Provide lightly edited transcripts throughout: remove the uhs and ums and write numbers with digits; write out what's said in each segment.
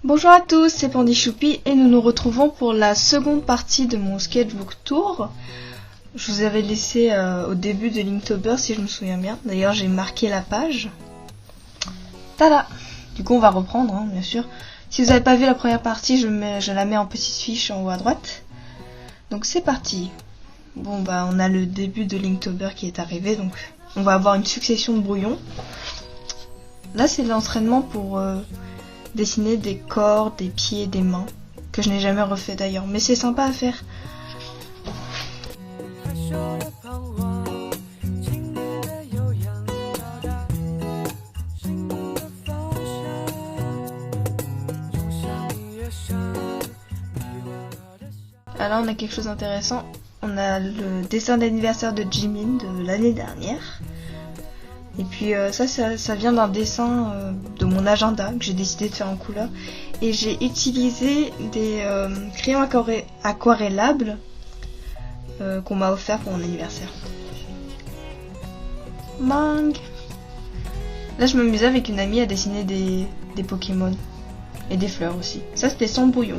Bonjour à tous, c'est Pandy Choupi et nous nous retrouvons pour la seconde partie de mon sketchbook tour. Je vous avais laissé au début de Linktober si je me souviens bien. D'ailleurs j'ai marqué la page. Tada! Du coup on va reprendre bien sûr. Si vous n'avez pas vu la première partie, je la mets en petite fiche en haut à droite. Donc c'est parti. Bon bah on a le début de Linktober qui est arrivé, donc on va avoir une succession de brouillons. Là c'est l'entraînement pour dessiner des corps, des pieds, des mains, que je n'ai jamais refait d'ailleurs, mais c'est sympa à faire. Alors on a quelque chose d'intéressant, on a le dessin d'anniversaire de Jimin de l'année dernière. Et puis ça vient d'un dessin de mon agenda que j'ai décidé de faire en couleur. Et j'ai utilisé des crayons aquarellables qu'on m'a offert pour mon anniversaire. Mang. Là je m'amusais avec une amie à dessiner des Pokémon. Et des fleurs aussi. Ça c'était sans brouillon.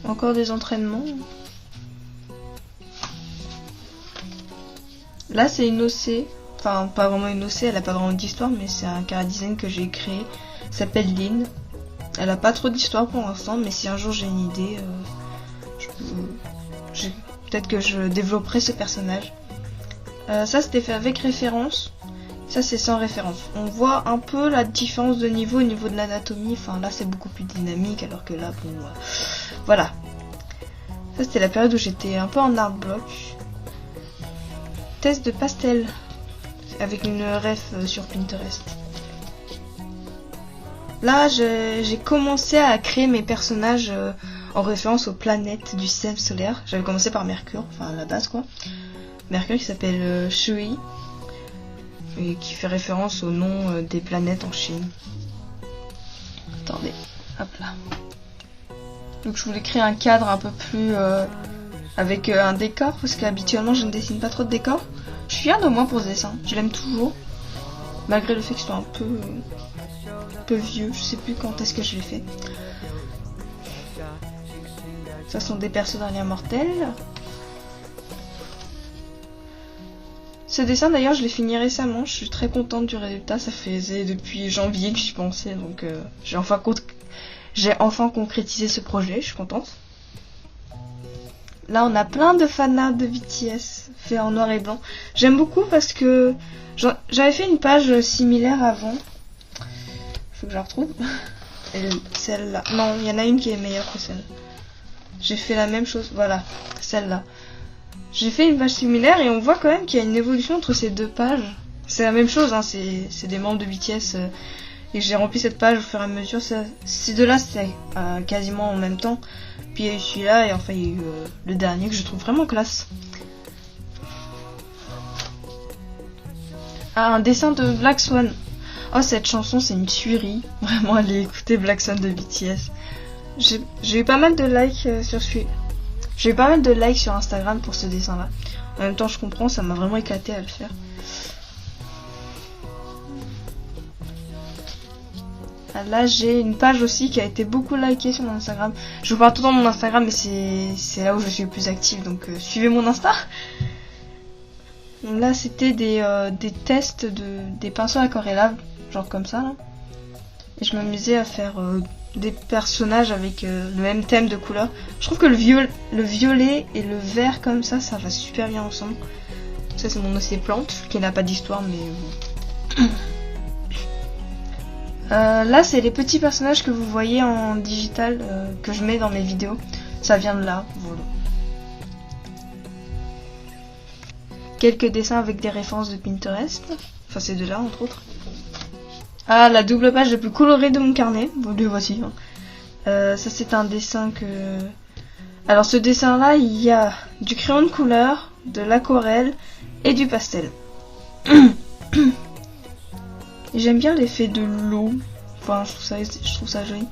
Encore des entraînements. Là c'est une OC, enfin pas vraiment une OC, elle a pas vraiment d'histoire, mais c'est un chara-design que j'ai créé, ça s'appelle Lynn. Elle a pas trop d'histoire pour l'instant, mais si un jour j'ai une idée, peut-être que je développerai ce personnage. Ça c'était fait avec référence, ça c'est sans référence. On voit un peu la différence de niveau au niveau de l'anatomie, enfin là c'est beaucoup plus dynamique alors que là bon... Voilà. Ça c'était la période où j'étais un peu en art block. Test de pastel. Avec une ref sur Pinterest. Là j'ai commencé à créer mes personnages en référence aux planètes du système solaire. J'avais commencé par Mercure, enfin à la base quoi. Mercure qui s'appelle Shui. Et qui fait référence au nom des planètes en Chine. Attendez, hop là. Donc je voulais créer un cadre un peu plus avec un décor, parce qu'habituellement je ne dessine pas trop de décors. Je suis fière de moi pour ce dessin, je l'aime toujours, malgré le fait que je sois un peu vieux, je sais plus quand est-ce que je l'ai fait. Ça sont des persos d'un lien mortel. Ce dessin d'ailleurs je l'ai fini récemment, je suis très contente du résultat, ça faisait depuis janvier que j'y pensais, donc j'ai enfin concrétisé ce projet, je suis contente. Là on a plein de fanarts de BTS fait en noir et blanc. J'aime beaucoup parce que j'avais fait une page similaire avant. Faut que je la retrouve. Et celle-là. Non, il y en a une qui est meilleure que celle. J'ai fait la même chose, voilà, celle-là. J'ai fait une page similaire et on voit quand même qu'il y a une évolution entre ces deux pages. C'est la même chose, hein, c'est des membres de BTS. Et j'ai rempli cette page au fur et à mesure. Ces deux-là, c'était quasiment en même temps. Puis il y a eu celui-là et enfin il y a eu le dernier que je trouve vraiment classe. Ah, un dessin de Black Swan. Oh, cette chanson, c'est une tuerie. Vraiment, allez écouter Black Swan de BTS. J'ai eu pas mal de likes sur celui-là. J'ai eu pas mal de likes sur Instagram pour ce dessin-là. En même temps, je comprends, ça m'a vraiment éclaté à le faire. Là j'ai une page aussi qui a été beaucoup likée sur mon Instagram. Je vous parle tout dans mon Instagram, mais c'est là où je suis le plus active, donc suivez mon Insta. Donc là c'était des tests des pinceaux aquarellables, genre comme ça là. Et je m'amusais à faire des personnages avec le même thème de couleur. Je trouve que le violet et le vert comme ça va super bien ensemble. Ça c'est mon océan plante, qui n'a pas d'histoire mais... là c'est les petits personnages que vous voyez en digital que je mets dans mes vidéos. Ça vient de là, voilà. Quelques dessins avec des références de Pinterest. Enfin c'est de là entre autres. Ah, la double page la plus colorée de mon carnet. Vous le voici. Ça c'est un dessin que... Alors ce dessin là il y a du crayon de couleur, de l'aquarelle et du pastel. J'aime bien l'effet de l'eau. Enfin, je trouve ça joli.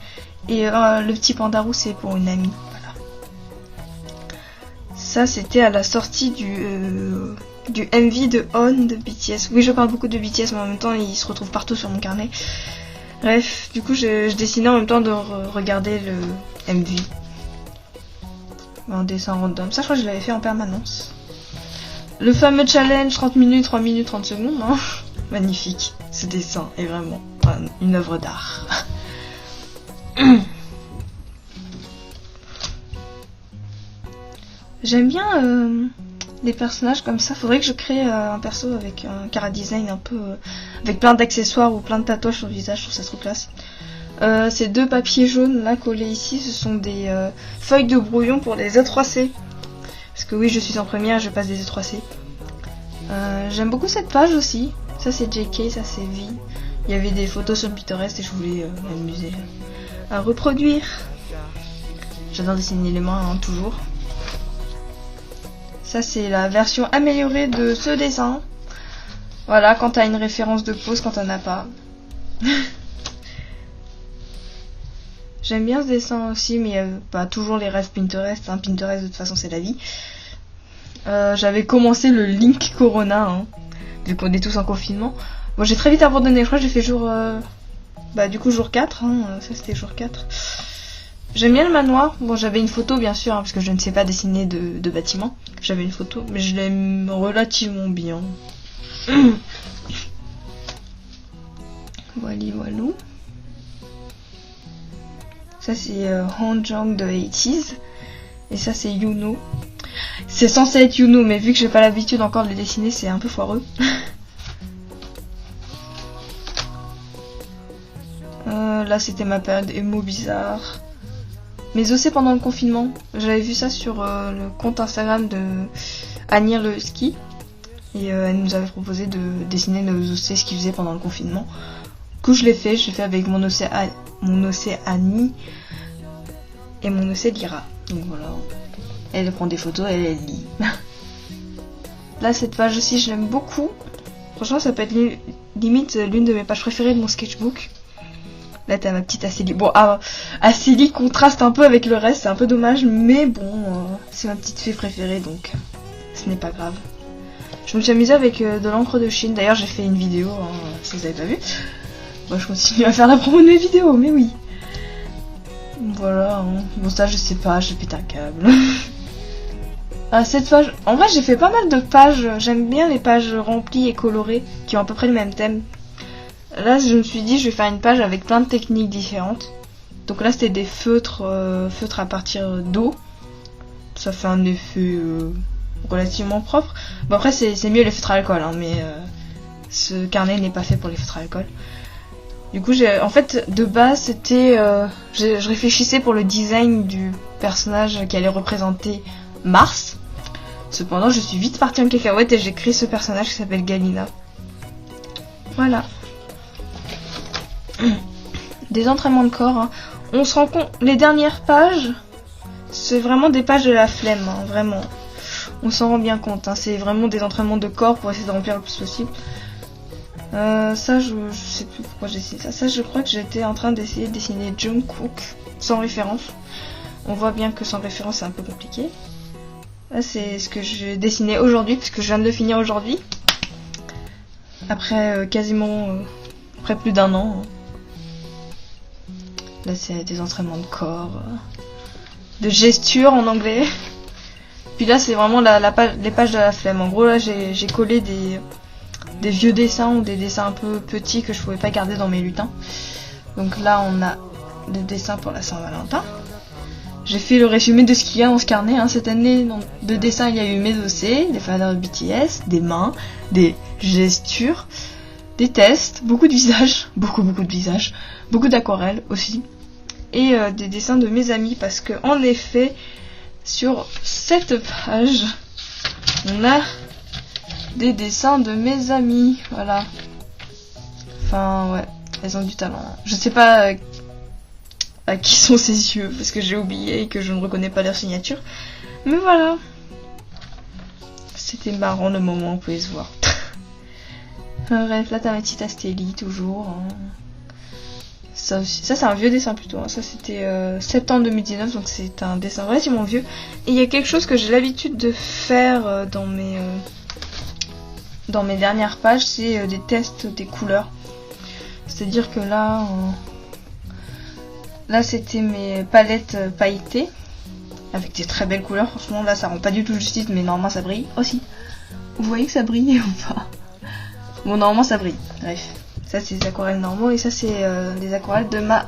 Et le petit panda roux c'est pour une amie. Voilà. Ça c'était à la sortie du MV de On de BTS. Oui, je parle beaucoup de BTS, mais en même temps il se retrouve partout sur mon carnet. Bref, du coup je dessinais en même temps de regarder le MV. Un dessin random. Ça je crois que je l'avais fait en permanence. Le fameux challenge 30 minutes, 3 minutes, 30 secondes. Hein. Magnifique. Ce dessin est vraiment une œuvre d'art. J'aime bien les personnages comme ça. Faudrait que je crée un perso avec un chara design un peu... avec plein d'accessoires ou plein de tatouages sur le visage. Je trouve ça trop classe. Ces deux papiers jaunes là collés ici, ce sont des feuilles de brouillon pour les E3C. Parce que oui, je suis en première, je passe des E3C. J'aime beaucoup cette page aussi. Ça c'est JK, ça c'est V. Il y avait des photos sur Pinterest et je voulais m'amuser à reproduire. J'adore dessiner les mains, hein, toujours. Ça c'est la version améliorée de ce dessin. Voilà, quand t'as une référence de pose, quand t'en as pas. J'aime bien ce dessin aussi, mais pas toujours les rêves Pinterest. Hein. Pinterest de toute façon c'est la vie. J'avais commencé le Link Corona, hein, vu qu'on est tous en confinement. Bon, j'ai très vite abandonné, je crois que j'ai fait jour... du coup jour 4, hein, ça c'était jour 4. J'aime bien le manoir. Bon, j'avais une photo bien sûr, hein, parce que je ne sais pas dessiner de bâtiment. J'avais une photo, mais je l'aime relativement bien. Voilou. Ça c'est Hanjang de 80s. Et ça c'est Yuno. C'est censé être Yuno, mais vu que j'ai pas l'habitude encore de les dessiner, c'est un peu foireux. Là c'était ma période émo bizarre. Mes OC pendant le confinement. J'avais vu ça sur le compte Instagram de Anir le ski. Et elle nous avait proposé de dessiner nos OC, ce qu'ils faisaient pendant le confinement. Du coup je l'ai fait avec mon OC Annie et mon OC Lira. Donc voilà. Elle prend des photos et elle lit. Là cette page aussi je l'aime beaucoup. Franchement ça peut être limite l'une de mes pages préférées de mon sketchbook. Là t'as ma petite Acélie. Bon, Acélie contraste un peu avec le reste, c'est un peu dommage, mais bon, c'est ma petite fée préférée, donc ce n'est pas grave. Je me suis amusée avec de l'encre de Chine. D'ailleurs j'ai fait une vidéo, hein, si vous avez pas vu. Bon, je continue à faire la promo de mes vidéos, mais oui. Voilà, hein. Bon ça je sais pas, j'ai pété un câble. Cette page, en vrai j'ai fait pas mal de pages. J'aime bien les pages remplies et colorées qui ont à peu près le même thème. Là je me suis dit je vais faire une page avec plein de techniques différentes. Donc là c'était des feutres à partir d'eau. Ça fait un effet relativement propre. Bon après c'est mieux les feutres à alcool, hein, mais ce carnet n'est pas fait pour les feutres à alcool. Du coup en fait de base c'était je réfléchissais pour le design du personnage qui allait représenter Mars. Cependant je suis vite partie en cacahuète et j'ai créé ce personnage qui s'appelle Galina. Voilà. Des entraînements de corps, hein. On se rend compte, les dernières pages, c'est vraiment des pages de la flemme, hein, vraiment. On s'en rend bien compte, hein. C'est vraiment des entraînements de corps pour essayer de remplir le plus possible. Ça, je sais plus pourquoi j'ai essayé ça. Ça, je crois que j'étais en train d'essayer de dessiner Jungkook sans référence. On voit bien que sans référence, c'est un peu compliqué. Là, c'est ce que j'ai dessiné aujourd'hui, puisque je viens de le finir aujourd'hui. Après après plus d'1 an. Là c'est des entraînements de corps, de gesture en anglais. Puis là c'est vraiment les pages de la flemme. En gros là j'ai collé des vieux dessins ou des dessins un peu petits que je pouvais pas garder dans mes lutins. Donc là on a des dessins pour la Saint-Valentin. J'ai fait le résumé de ce qu'il y a dans ce carnet, hein. Cette année de dessin il y a eu mes OC, des faders de BTS, des mains, des gestures, des tests, beaucoup de visages, beaucoup de visages, beaucoup d'aquarelles aussi, et des dessins de mes amis, parce que en effet, sur cette page, on a des dessins de mes amis, voilà. Enfin, ouais, elles ont du talent. Je sais pas à qui sont ces yeux, parce que j'ai oublié et que je ne reconnais pas leur signature, mais voilà. C'était marrant le moment où on pouvait se voir. Bref, là t'as ma petite Astélie toujours. Hein. Ça aussi, ça c'est un vieux dessin plutôt, hein. Ça c'était septembre 2019, donc c'est un dessin relativement vieux. Et il y a quelque chose que j'ai l'habitude de faire dans mes dernières pages, c'est des tests des couleurs. C'est-à-dire que là c'était mes palettes pailletées, avec des très belles couleurs. Franchement là ça rend pas du tout justice, mais normalement ça brille aussi. Vous voyez que ça brille ou pas? Bon, normalement ça brille, bref. Ça c'est des aquarelles normaux et ça c'est des aquarelles de ma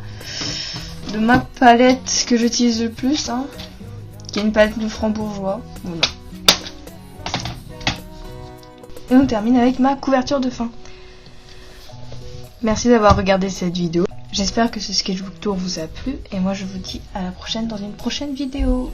palette que j'utilise le plus, hein, qui est une palette de Franc-Bourgeois. Voilà. Et on termine avec ma couverture de fin. Merci d'avoir regardé cette vidéo. J'espère que ce sketchbook tour vous a plu et moi je vous dis à la prochaine dans une prochaine vidéo.